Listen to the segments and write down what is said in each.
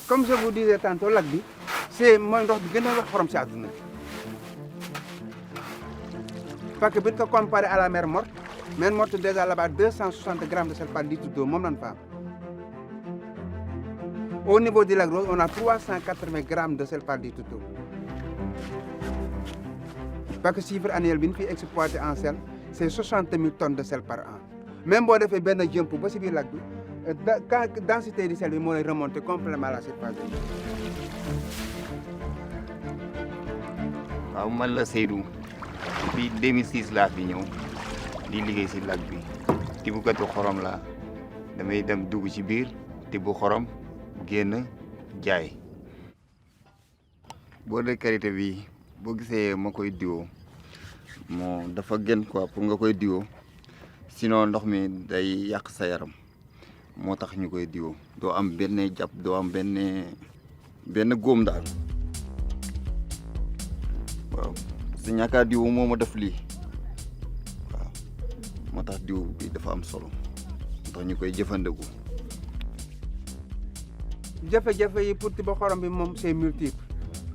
comme je vous disais tantôt lac bi c'est mooy ndox bi gën a wax xorom si àdduna bi parce que bi ñu ko comparé à la mer morte déjà là-bas 260 grammes de sel par litre d'eau moom lañ fa am. Au niveau du lac Rose on a 380 grammes de sel par litre d'eau parce que chiffre annuel bi ñu fi exploité en sel c'est 60 000 tonnes de sel par an même boo defee benn jump ba si biir lac bi densité du sel bi moo lay remonter complètement à la surface. waaw man la Seydou depuis 2006 laa fi ñëw di liggéey si lac bi tibbukatu xorom la damay dem dugg ci biir tibbu xorom génn jaay. boo de karité bi boo gisee ma koy diwoo moo dafa gën quoi pour nga koy diwoo sinon ndox mi day yàq sa yaram moo tax ñu koy diwoo doo am benn jàpp doo am benn góom daal waaw si ñàkkaa diw moo ma def lii waaw moo tax diw bi dafa am solo moo tax ñu koy jëfandiku. jafe-jafe yi pour tibb xorom bi moom c'est multiple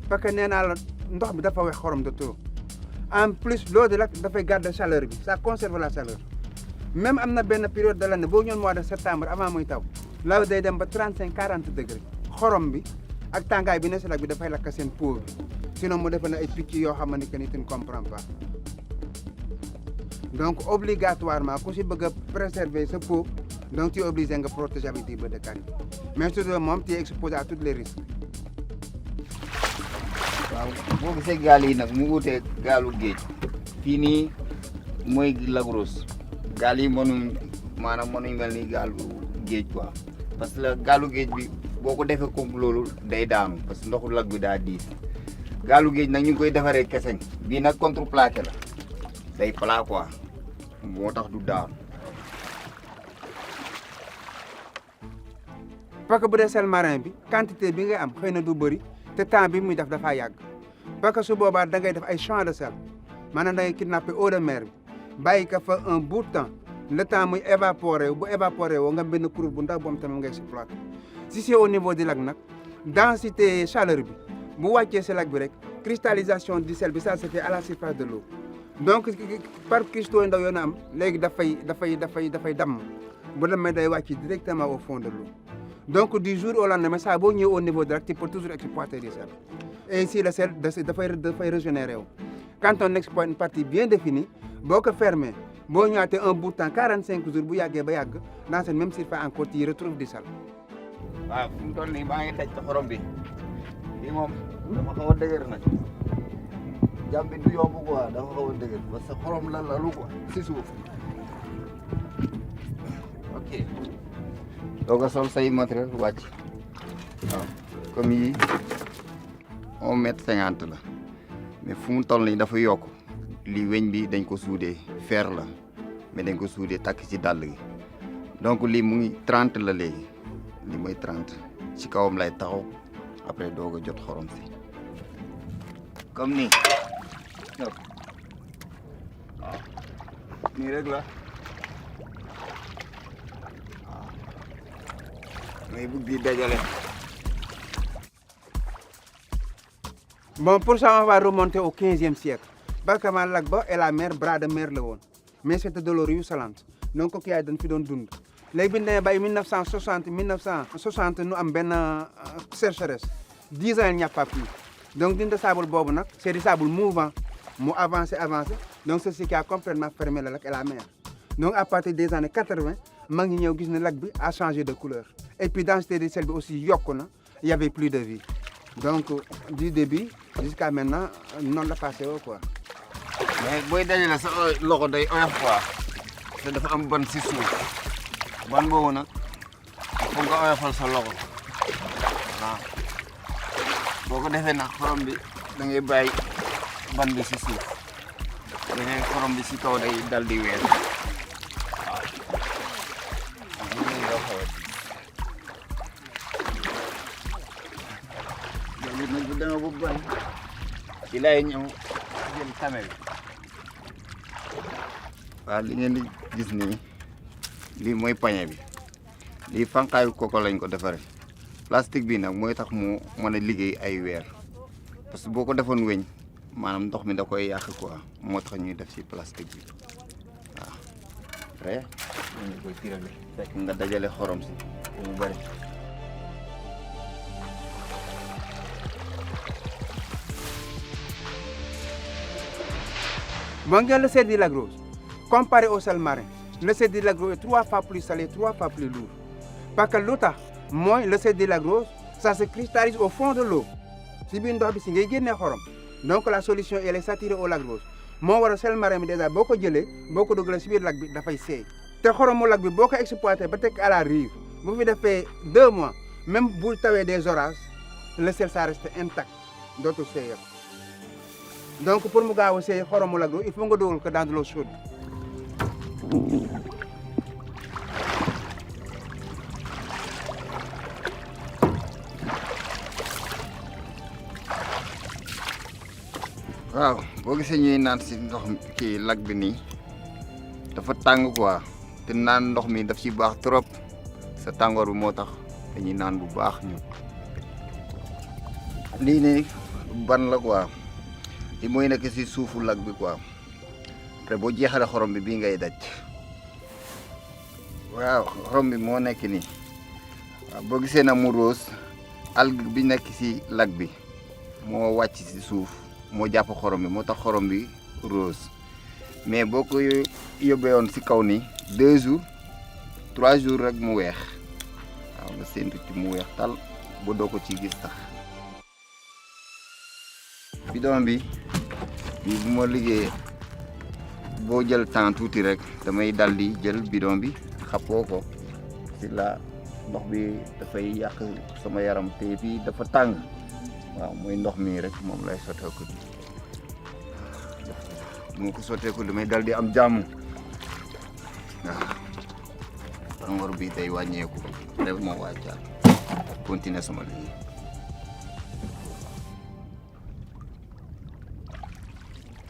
parce que nee naa la ndox bi dafa wex xorom de trop en plus l'eau de lac dafay garder chaleur bi ça conserve la chaleur même am na benn période de l'année boo ñëwoon mois de septembre avant muy taw law day dem ba 35-40 degré xorom bi ak tàngaay bi ne si lac bi dafay lakk seen peau bi sinon mu defe na ay picc yoo xamante que ni tu ne comprends pas donc obligatoirement ku si bëgg a préserver sa peau donc tu es obligé nga protéger avec des bœufs de carie mais surtout moom tu es exposé à tous les risques. waaw boo gisee gaal yi nag mu wutee gaalu géej fii nii mooy Lac Rose gaal yi mënuñ mel ni gaalu géej quoi parce que gaalu géej bi boo ko defee comme loolu day daanu parce que ndoxu lac bi daa diis gaalu géej nag ñu ngi koy defaree keseñ bii nag contreplaqué la day plat quoi moo tax du daanu. parce que bu dee sel marin bi quantité bi ngay am xëy na du bëri te temps bi muy def dafaa yàgg parce que su boobaa da ngay def ay champs de sel maanaam da ngay kidnapper eau de mer bi bàyyi ko fa un bout de temps le temps muy évaporé bu évaporé woo nga benn kuréel bu ndaw boobu tamit nga exploité si c'est au niveau du lac nag densité chaleur bi bu wàccee si lac bi rek cristallisation du sel bi ça se fait à la surface de l'eau donc par cristaux ndaw yoo na am léegi dafay damm bu demee day wàcc directement au fond de l'eau donc du jour au lendemain saa boo ñëwee au niveau de lac tu peux toujours exploiter du sel et ainsi le sel dafay régénérer wu quand on exploite une partie bien définie boo ko fermé boo ñëwaatee un bout de temps 45 jours bu yàggee ba yàgg dans cette même surface encore tu retrouves du sel. waaw fu mu toll nii maa ngi daj ci xorom bi bii moom dafa xaw a dëgër nag jàpp bi du yomb quoi dafa xaw a dëgër parce que xorom la lalu quoi si suuf ok. doo ko sol say matériel wàcc waaw comme yii 1m50 la mais fu mu toll nii dafa yokk lii weñ bi dañ ko suudee fer la mais dañ ko suudee takk ci dàll gi donc lii mu ngi 30 la léegi lii mooy 30 ci kawam lay taxaw après doog a jot xorom si comme nii waaw nii rek la waaw may bëgg di dajale. Bon, pour ça, on va remonter au 15e siècle. Parce que le lac et la mer, bras de mer, mais c'était de l'eau ruisselante. Donc, il y a une dund. Les 1960, nous avons une sécheresse. 10 ans, il n'y a pas plus. Donc, d'une sable bob, c'est des sables mouvants, avancé. Donc, c'est ce qui a complètement fermé le lac et la mer. Donc, à partir des années 80, le lac a changé de couleur. Et puis, dans cette sel aussi, il n'y avait plus de vie. Donc, du début jusqu'à maintenant, non la passé quoi. mais booy dajale sa loxo day oyof quoi te dafa am ban si suuf ban boobu nag foog nga oyofal sa loxo waaw boo ko defee nag xorom bi da ngay bàyyi ban bi si suuf da ngay xorom bi si kaw day dal di weer waaw léegi nag bu demee bu ban ci lay ñëw jël tame bi waaw li ngeen di gis nii lii mooy pañe bi lii fànqaayu koko lañ ko defaree plastique bi nag mooy tax mu mën a liggéey ay weer parce que boo ko defoon weñ maanaam ndox mi da koy yàq quoi moo tax ñuy def ci plastique bi waaw. après ñu koy tirale fekk nga dajale xorom si mu bëri. Bon, le sel du lac Rose, comparé au sel marin, le sel du lac Rose est 3 fois plus salé, 3 fois plus lourd. Parce que l'autre, moi, le sel du lac Rose, ça se cristallise au fond de l'eau. Si bien donc la solution elle est s'attirer au lac Rose. Moi, le sel marin, déjà, beaucoup de gelé, beaucoup de glace, le lac bi dafay seey. Te xorom lac bi boko exploité ba tek à la rive, bu fi defee 2 mois, même bu tawé des orages, le sel ça reste intact, dootul seeyal. Donc pour mu gaaw a seey xoromu lac Rose il faut nga dugal ko dans de l'eau chaude. waaw boo gisee ñuy naan si ndox kii lac bi nii dafa tàng quoi te naan ndox mi daf ci baax trop sa tàngoor bi moo tax dañuy naan bu baax ñu lii nii ban la quoi li mooy nekk si suufu lac bi quoi te boo jeexalee xorom bi bii ngay daj waaw xorom bi moo nekk nii waaw boo gisee na mu rose algue bi nekk si lac bi moo wàcc si suuf moo jàpp xorom bi moo tax xorom bi rose mais boo ko yóbbee woon si kaw ni 2 jours 3 jours rek mu weex waaw nga séntu ci mu weex tal ba doo ko ci gis sax bidon bi bu ma liggéey boo jël temps tuuti rek damay dal di jël bidon bi xappoo ko si la ndox bi dafay yàq sama yaram te bi dafa tàng waaw mooy ndox mi rek moom lay sotteeku bu ma ko sotteeku damay dal di am jàmm waaw tàngoor bi day wàññeeku rek moo wàccaat continuer sama liggéey.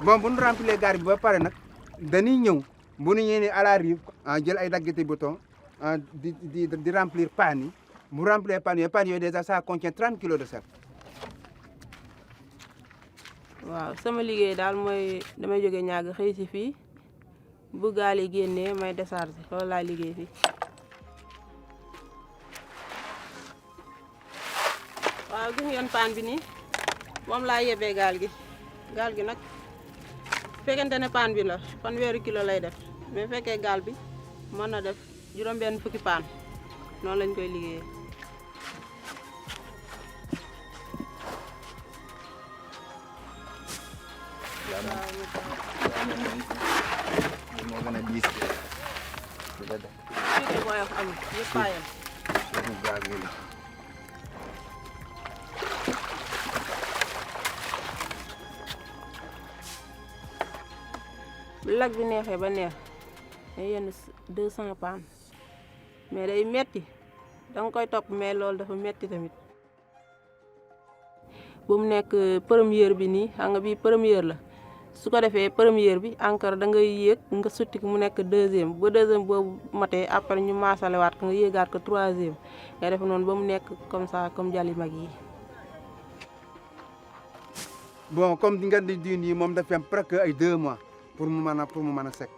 Bon bu ñu remplir gaar bi ba pare nag dañuy ñëw bu ñu ñëwee à la rive jël ay daggati bouton di remplir paan yi bu remplir paan yooyu déjà ça contient 30 kilos de sel. waaw sama liggéey daal mooy damay jóge ñaag xëy si fii bu gaal yi génnee may décharger loolu laay liggéey fii. waaw gis ngeen paan bi nii moom laa yebee gaal gi nag fekkente ne paan bi la fanweeri kilo lay def mais fekkee gaal bi mën na def juróom-benn fukki paan noonu lañ koy liggéeyee. moo gën a diis fii booy wax amul yëpp paayam. lac bi neexee ba neex day yenn 200 paan mais day metti danga koy topp mais loolu dafa metti tamit bu mu nekk première bi nii xam nga bii première la su ko defee première bi encore da ngay yéeg nga sutti ko mu nekk deuxième ba deuxième boobu matee après ñu maasalewaat ko nga yéegaat ko troisième nga def noonu ba mu nekk comme ça comme jali mag yi. Bon comme di nga di diin yi moom dafa am presque ay 2 mois pour mu mën a sec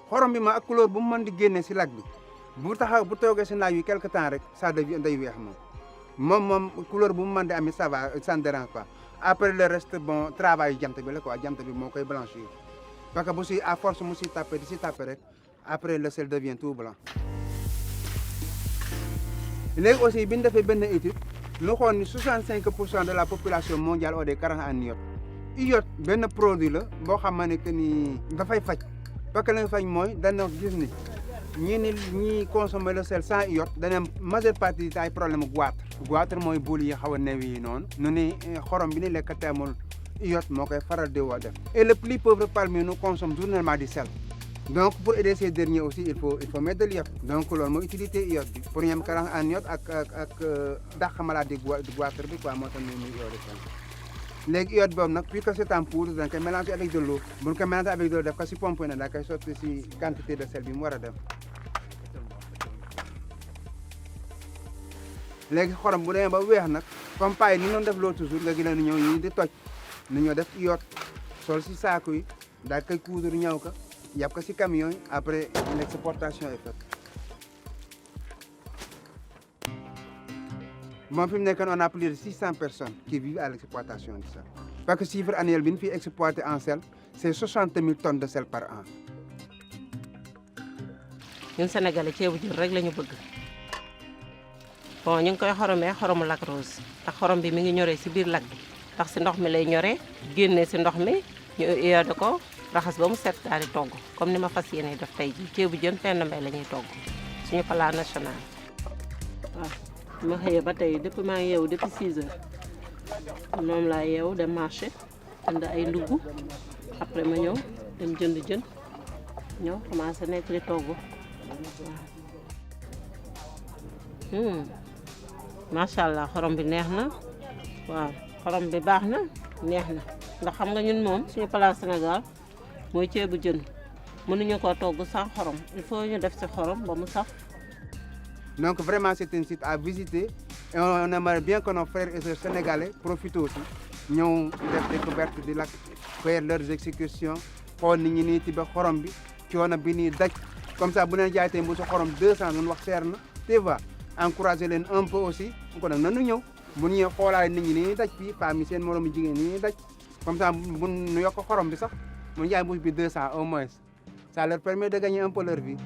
xorom bi ma ak couleur bu mu mën di génne si lac bi bu toogee si naaj wi quelque temps rek ça devient day weex moom couleur bu mu mën di amee ça va ça ne dérange pas après le reste bon travail jant bi la quoi jant bi moo koy blanchir parce que bu si à force mu si tapé di si tapé rek après le sel devient tout blanc. léegi aussi bi ñu defee benn étude ñu xool ni 65% de la population mondiale ont des carences en iode. iode benn produit la boo xam ne que ni dafay faj parce que la nga faj mooy dañoo gis ni ñi consommer le sel sans iode dañu am majeure partie ay problème goitre mooy bul yi xaw a néew yi noonu nu ni xorom bi ni lekk teemul iode moo koy faral di woo def et le plus pauvre parmi nous consomme journellement du sel donc pour aider ces derniers aussi il faut mettre de l'iode donc loolu mooy utilité iode bi pour ñu am carence en iode ak dàq maladie goitre bi quoi moo tax ñu iode sel léegi iode boobu nag puisque c'est en poudre dañ koy mélanger avec de l'eau bu ñu ko mélanger avec de l'eau def ko si pompe na da koy sotti si quantité de sel bi mu war a def léegi xorom bu demee ba weex nag comme paille ni noonu def l'autre jour nga gis ne ñëw ñii di toj ni ñoo def yoot sol si saako yi daal koy coudre ñëw ko yàpp ko si camion yi après l'exportation est faite. Bon, fi mu nekk on a plus de 600 personnes qui vivent à l'exploitation du sel parce que chiffre annuel bi ñu fi exploité en sel c'est 60 000 tonnes de sel par an. ñun Sénégalais ceebu jën rek la ñu bëgg bon ñu ngi koy xoromee xoromu Lac Rose ndax xorom bi mi ngi ñoree si biir lac bi ndax si ndox mi lay ñoree génnee si ndox mi ñu iode ko raxas ba mu set daal di togg comme ni ma fas yéene def tey jii ceebu jën Penda Mbaye la ñuy togg suñu plat national. waaw ma xëyee ba tey depuis maa ngi yeewu depuis 6 heures moom laa yeewu dem marché jënd ay ndugg après ma ñëw dem jënd jën ñëw commencé nekk di togg. macha allah xorom bi neex na waaw xorom bi baax na neex na ndax xam nga ñun moom suñu plat Sénégal mooy ceebu jën mënuñu ko togg sans xorom il faut ñu def ci xorom ba mu saf. Donc vraiment c'est un site à visiter et on aimerait bien que nos frères et sœurs sénégalais profitent aussi ñëw def découverte du lac faire leurs excursions xool nit ñi nii tiba xorom bi coono bi nii daj comme ça bu leen jaay tey mbuusu xorom 200 ñun wax seer na tu vois encourager leen un peu aussi ko nag nanu ñëw bu ñu xoolaay nit ñi nii daj fii femmes yi seen moromu jigéen nii daj comme ça bu ñu yokk xorom bi sax mu jaay mbuus bi 200 au moins ça leur permet de gagner un peu leur vie.